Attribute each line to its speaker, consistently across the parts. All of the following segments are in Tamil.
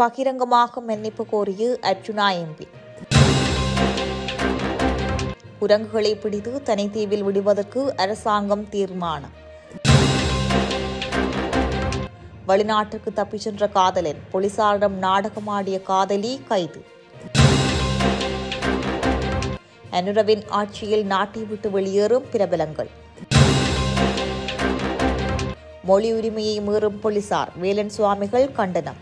Speaker 1: பகிரங்கமாக மன்னிப்பு கோரிய அர்ஜுனா எம்பி. குரங்குகளை பிடித்து தனித்தீவில் விடுவதற்கு அரசாங்கம் தீர்மானம். வெளிநாட்டுக்கு தப்பிச் சென்ற காதலன் போலீசாரிடம் நாடகமாடிய காதலி கைது. அனுரவின் ஆட்சியில் நாட்டை விட்டு வெளியேறும் பிரபலங்கள். மொழி உரிமையை மீறும் போலீசார் வேலன் சுவாமிகள் கண்டனம்.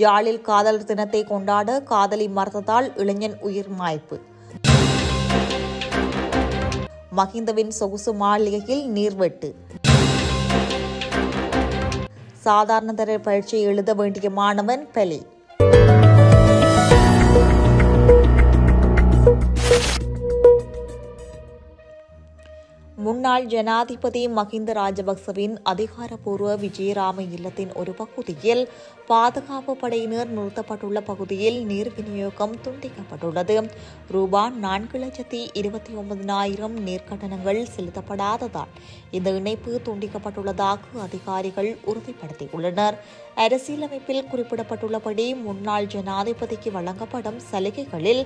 Speaker 1: யாழில் காதலர் தினத்தை கொண்டாட காதலி மறுத்ததால் இளைஞன் உயிர் மாய்ப்பு. மஹிந்தவின் சொகுசு மாளிகையில் நீர்வெட்டு. சாதாரண தர பரீட்சை எழுத வேண்டிய மாணவன் பலி. முன்னாள் ஜனாதிபதி மஹிந்த ராஜபக்சவின் அதிகாரப்பூர்வ விஜயராம இல்லத்தின் ஒரு பகுதியில் பாதுகாப்பு படையினர் நிறுத்தப்பட்டுள்ள பகுதியில் நீர் விநியோகம் துண்டிக்கப்பட்டுள்ளது. ரூபாய் 4,29,000 நீர்க்கட்டணங்கள் செலுத்தப்படாததால் இந்த இணைப்பு துண்டிக்கப்பட்டுள்ளதாக அதிகாரிகள் உறுதிப்படுத்தியுள்ளனர். அரசியலமைப்பில் குறிப்பிடப்பட்டுள்ளபடி முன்னாள் ஜனாதிபதிக்கு வழங்கப்படும் சலுகைகளில்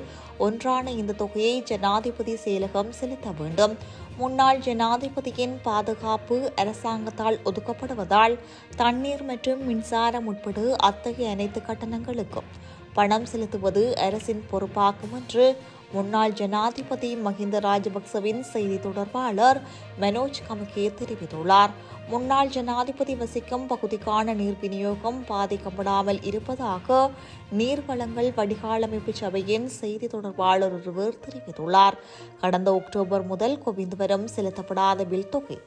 Speaker 1: ஒன்றான இந்த தொகையை ஜனாதிபதி செயலகம் செலுத்த வேண்டும். முன்னாள் ஜனாதிபதியின் பாதுகாப்பு அரசாங்கத்தால் ஒதுக்கப்படுவதால் தண்ணீர் மற்றும் மின்சாரம் உட்பட அத்தகைய அனைத்து கட்டணங்களுக்கும் பணம் செலுத்துவது அரசின் பொறுப்பாகும் என்று முன்னாள் ஜனாதிபதி மஹிந்த ராஜபக்சவின் செய்தி தொடர்பாளர் மனோஜ் கமகே தெரிவித்துள்ளார். முன்னாள் ஜனாதிபதி வசிக்கும் பகுதிக்கான நீர் விநியோகம் பாதிக்கப்படாமல் இருப்பதாக நீர்வளங்கள் வடிகாலமைப்பு சபையின் செய்தி தொடர்பாளர் ஒருவர் தெரிவித்துள்ளார். கடந்த அக்டோபர் முதல் குவிந்து வரும் செலுத்தப்படாத பில் தொகை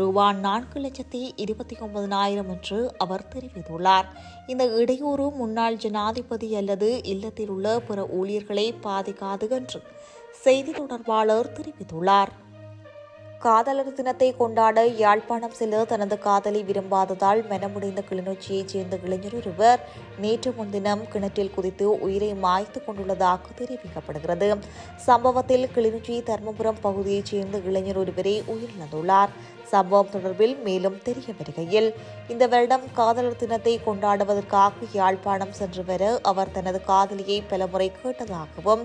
Speaker 1: ரூபாய் 4,29,000 என்று அவர் தெரிவித்துள்ளார். இந்த இடையூறு முன்னாள் ஜனாதிபதி அல்லது இல்லத்தில் உள்ள பிற ஊழியர்களை பாதிக்காது என்று செய்தி தொடர்பாளர் தெரிவித்துள்ளார். காதலர் தினத்தை கொண்டாட யாழ்ப்பாணம் செல்ல தனது காதலி விரும்பாததால் மனமுடைந்த கிளிநொச்சியைச் சேர்ந்த இளைஞர் ஒருவர் நேற்று முன்தினம் கிணற்றில் குதித்து உயிரை மாய்த்து கொண்டுள்ளதாக தெரிவிக்கப்படுகிறது. சம்பவத்தில் கிளிநொச்சி தர்மபுரம் பகுதியைச் சேர்ந்த இளைஞர் ஒருவரே உயிரிழந்துள்ளார். சம்பவம் தொடர்பில் மேலும் தெரிய வருகையில், இந்த வருடம் காதலர் தினத்தை கொண்டாடுவதற்காக யாழ்ப்பாணம் சென்று வர அவர் தனது காதலியை பலமுறை கேட்டதாகவும்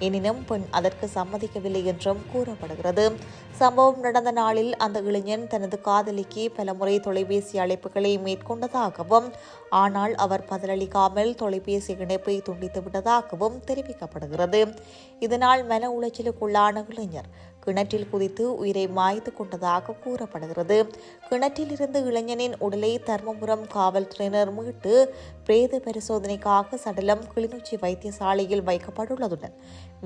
Speaker 1: எனினும் பெண் அதற்கு சம்மதிக்கவில்லை என்றும் கூறப்படுகிறது. சம்பவம் நடந்த நாளில் அந்த இளைஞன் தனது காதலிக்கு பலமுறை தொலைபேசி அழைப்புகளை மேற்கொண்டதாகவும் ஆனால் அவர் பதிலளிக்காமல் தொலைபேசி இணைப்பை துண்டித்து விட்டதாகவும் தெரிவிக்கப்படுகிறது. இதனால் மன உளைச்சலுக்குள்ளான இளைஞர் கிணற்றில் குதித்து உயிரை மாய்த்து கொண்டதாக கூறப்படுகிறது. கிணற்றில் இருந்து இளைஞனின் உடலை தர்மபுரம் காவல்துறையினர் மீட்டு பிரேத பரிசோதனைக்காக சடலம் கிளிநொச்சி வைத்தியசாலையில் வைக்கப்பட்டுள்ளதுடன்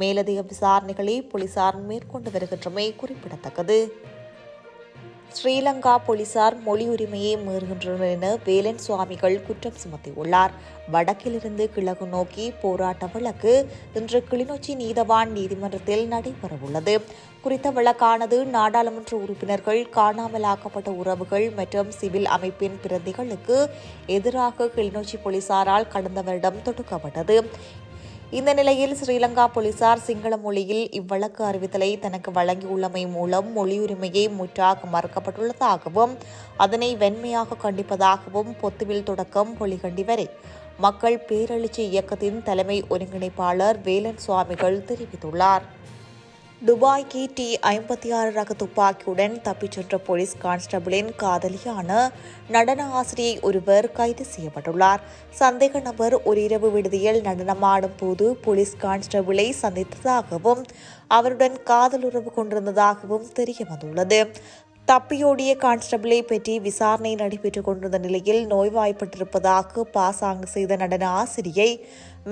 Speaker 1: மேலதிக விசாரணைகளை போலீசார் மேற்கொண்டு வருகின்றமை குறிப்பிடத்தக்கது. ஸ்ரீலங்கா போலீசார் மொழி உரிமையை மீறுகின்றனர் என வேலன் சுவாமிகள் குற்றம் சுமத்தியுள்ளார். வடக்கிலிருந்து கிழக்கு நோக்கி போராட்ட வழக்கு இன்று கிளிநொச்சி நீதவான் நீதிமன்றத்தில் நடைபெறவுள்ளது. குறித்த வழக்கானது நாடாளுமன்ற உறுப்பினர்கள், காணாமலாக்கப்பட்ட உறவுகள் மற்றும் சிவில் அமைப்பின் பிரதிகளுக்கு எதிராக கிளிநொச்சி போலீசாரால் கடந்த வருடம் தொடுக்கப்பட்டது. இந்த நிலையில் ஸ்ரீலங்கா போலீசார் சிங்கள மொழியில் இவ்வழக்கு அறிவித்தலை தனக்கு வழங்கியுள்ளமை மூலம் மொழி உரிமையை முற்றாக மறுக்கப்பட்டுள்ளதாகவும் அதனை வெண்மையாக கண்டிப்பதாகவும் பொத்துவில் தொடக்கம் பொலிகண்டி வரை மக்கள் பேரெழுச்சி இயக்கத்தின் தலைமை ஒருங்கிணைப்பாளர் வேலன் சுவாமிகள் தெரிவித்துள்ளார். துபாய்க்கு T-56 ரக துப்பாக்கியுடன் தப்பிச் சென்ற போலீஸ் கான்ஸ்டபிளின் காதலியான நடன ஆசிரியை ஒருவர் கைது செய்யப்பட்டுள்ளார். சந்தேக நபர் ஒரு இரவு விடுதியில் நடனமாடும் போது போலீஸ் கான்ஸ்டபிளை சந்தித்ததாகவும் அவருடன் காதலுறவு கொண்டிருந்ததாகவும் தெரியவந்துள்ளது. தப்பியோடிய கான்ஸ்டபிளை பற்றி விசாரணை நடைபெற்றுக் கொண்டிருந்த நிலையில் நோய்வாய்ப்பட்டிருப்பதாக பாசாங்கு செய்த நடன ஆசிரியை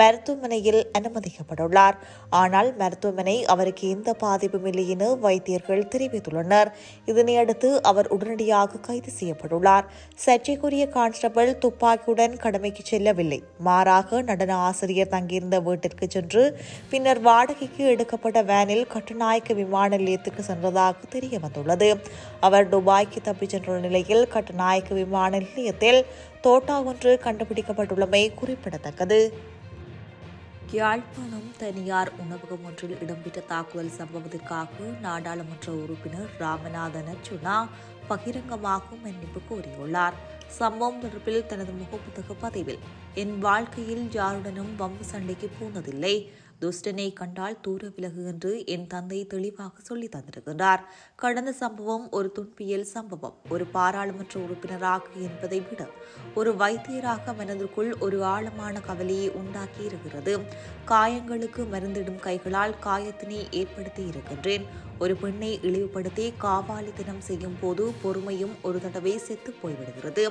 Speaker 1: மருத்துவமனையில் அனுமதிக்கப்பட்டுள்ளார். ஆனால் மருத்துவமனை அவருக்கு எந்த பாதிப்பும் இல்லை என வைத்தியர்கள் தெரிவித்துள்ளனர். இதனையடுத்து அவர் உடனடியாக கைது செய்யப்பட்டுள்ளார். சர்ச்சைக்குரிய கான்ஸ்டபிள் துப்பாக்கியுடன் கடமைக்கு செல்லவில்லை, மாறாக நடன ஆசிரியர் தங்கியிருந்த வீட்டிற்கு சென்று பின்னர் வாடகைக்கு எடுக்கப்பட்ட வேனில் கட்டுநாயக்க விமான நிலையத்துக்கு சென்றதாக தெரியவந்துள்ளது. அவர் துபாய்க்கு தப்பிச் சென்ற நிலையில் கட்டுநாயக்க விமான நிலையத்தில் தோட்டா ஒன்று கண்டுபிடிக்கப்பட்டுள்ளமை குறிப்பிடத்தக்கது. யாழ்ப்பாணம் தனியார் உணவகம் ஒன்றில் இடம்பெற்ற தாக்குதல் சம்பவத்திற்காக நாடாளுமன்ற உறுப்பினர் ராமநாதன் அர்ஜுனா பகிரங்கமாக மன்னிப்பு கோரியுள்ளார். சம்பவம் தொடர்பில் தனது முகப்புத்தக பதிவில், என் வாழ்க்கையில் யாருடனும் வம்பு சண்டைக்கு போனதில்லை. துஷ்டனை கண்டால் தூர விலகு என்று என் தந்தை தெளிவாக சொல்லி தந்திருக்கிறார். கடந்த சம்பவம் ஒரு துன்பியல் சம்பவம். ஒரு பாராளுமன்ற உறுப்பினராக என்பதை விட ஒரு வைத்தியராக மனதிற்குள் ஒரு ஆழமான கவலையை உண்டாக்கி இருக்கிறது. காயங்களுக்கு மருந்திடும் கைகளால் காயத்தினை ஏற்படுத்தி இருக்கின்றேன். ஒரு பெண்ணை இழிவுபடுத்தி காவாலித்தனம் செய்யும் போது பொறுமையும் ஒரு தடவை செத்து போய்விடுகிறது.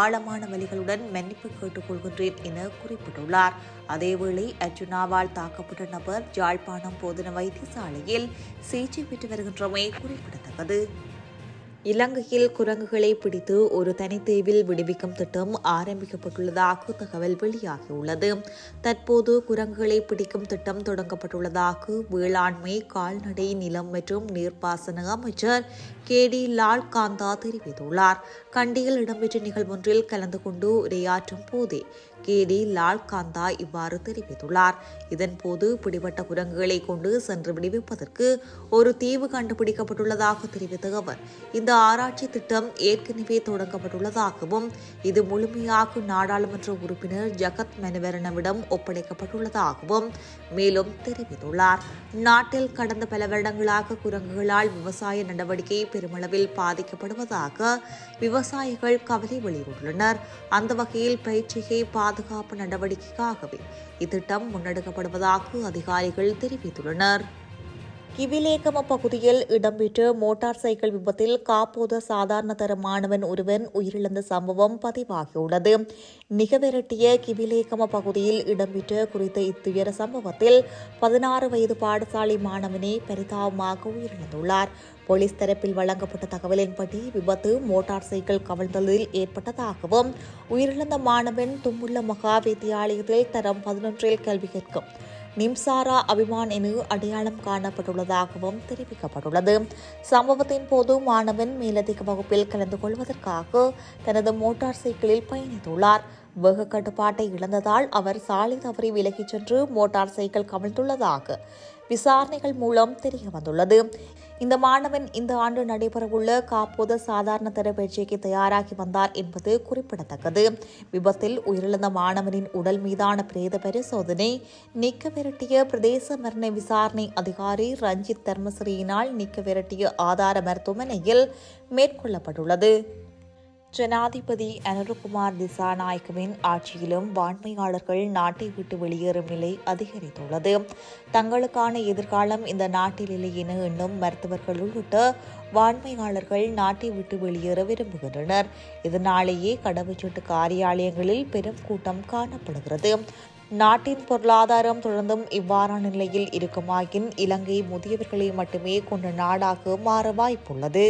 Speaker 1: ஆழமான வலிகளுடன் மன்னிப்பு கேட்டுக் கொள்கின்றேன் என குறிப்பிட்டுள்ளார். அதேவேளை அர்ஜுனாவால் தாக்கப்பட்ட நபர் யாழ்ப்பாணம் போதனா வைத்தியசாலையில் சிகிச்சை பெற்று வருகின்றமை குறிப்பிடத்தக்கது. இலங்கையில் குரங்குகளை பிடித்து ஒரு தனித்தீவில் விடுவிக்கும் திட்டம் ஆரம்பிக்கப்பட்டுள்ளதாக தகவல் வெளியாகியுள்ளது. தற்போது குரங்குகளை பிடிக்கும் திட்டம் தொடங்கப்பட்டுள்ளதாக வேளாண்மை, கால்நடை, நிலம் மற்றும் நீர்ப்பாசன அமைச்சர் கேடி லால்காந்தா தெரிவித்துள்ளார். கண்டியில் இடம்பெற்ற நிகழ்வொன்றில் கலந்து கொண்டு உரையாற்றும் போதே கேடி லால்காந்தா இவ்வாறு தெரிவித்துள்ளார். இதன்போது பிடிபட்ட குரங்குகளை கொண்டு சென்று விடுவிப்பதற்கு ஒரு தீவு கண்டுபிடிக்கப்பட்டுள்ளதாக தெரிவித்த அவர், இந்த ஆராய்ச்சி திட்டம் ஏற்கனவே தொடங்கப்பட்டுள்ளதாகவும் இது முழுமையாக நாடாளுமன்ற உறுப்பினர் ஜகத் மனுவரணவிடம் ஒப்படைக்கப்பட்டுள்ளதாகவும் மேலும் தெரிவித்துள்ளார். நாட்டில் கடந்த பல வருடங்களாக குரங்குகளால் விவசாய நடவடிக்கை பெருமளவில் பாதிக்கப்படுவதாக விவசாயிகள் கவலை வெளியிட்டுள்ளனர். அந்த வகையில் பயிற்சிகை பாதுகாப்பு நடவடிக்கைக்காகவே இத்திட்டம் முன்னெடுக்கப்படுவதாக அதிகாரிகள் தெரிவித்துள்ளனர். கிவிலேகம பகுதியில் இடம்பெற்ற மோட்டார் சைக்கிள் விபத்தில் காப்போத சாதாரண தர மாணவன் ஒருவன் உயிரிழந்த சம்பவம் பதிவாகியுள்ளது. நிகவெரட்டிய கிவிலேகம பகுதியில் இடம்பெற்ற குறித்த இத்துயர சம்பவத்தில் 16 வயது பாடசாலை மாணவனே பரிதாபமாக உயிரிழந்துள்ளார். போலீஸ் தரப்பில் வழங்கப்பட்ட தகவலின்படி விபத்து மோட்டார் சைக்கிள் கவிழ்ந்ததில் ஏற்பட்டதாகவும் உயிரிழந்த மாணவன் தும்முள்ள மகா வித்தியாலயத்தில் தரம் 11 கல்வி கற்கும் நிம்சாரா அபிமான் என அடையாளம் காணப்பட்டுள்ளதாகவும் தெரிவிக்கப்பட்டுள்ளது. சம்பவத்தின் போது மாணவன் மேலதிக வகுப்பில் கலந்து கொள்வதற்காக தனது மோட்டார் சைக்கிளில் பயணித்துள்ளார். வேக கட்டுப்பாட்டை இழந்ததால் அவர் சாலை தவறி விலகிச் சென்று மோட்டார் சைக்கிள் கவிழ்ந்துள்ளதாக விசாரணைகள் மூலம் தெரியவந்துள்ளது. இந்த மாணவன் இந்த ஆண்டு நடைபெறவுள்ள காப்போத சாதாரண தர பரீட்சைக்கு தயாராகி வந்தார் என்பது குறிப்பிடத்தக்கது. விபத்தில் உயிரிழந்த மாணவனின் உடல் மீதான பிரேத பரிசோதனை நிக்கவெரட்டிய பிரதேச மரண விசாரணை அதிகாரி ரஞ்சித் தர்மஸ்ரீயினால் நிக்கவெரட்டிய ஆதார மருத்துவமனையில் மேற்கொள்ளப்பட்டுள்ளது. ஜனாதிபதி அனுரகுமார் திசாநாயக்கவின் ஆட்சியிலும் வான்மையாளர்கள் நாட்டை விட்டு வெளியேறும் நிலை அதிகரித்துள்ளது. தங்களுக்கான எதிர்காலம் இந்த நாட்டில் இல்லை என எண்ணும் மருத்துவர்கள் உள்ளிட்ட வான்மையாளர்கள் நாட்டை விட்டு வெளியேற விரும்புகின்றனர். இதனாலேயே கடவுச்சீட்டு காரியாலயங்களில் பெரும் கூட்டம் காணப்படுகிறது. நாட்டின் பொருளாதாரம் தொடர்ந்தும் இவ்வாறான நிலையில் இருக்குமாயின் இலங்கை முதியவர்களை மட்டுமே கொண்ட நாடாக மாற வாய்ப்புள்ளது.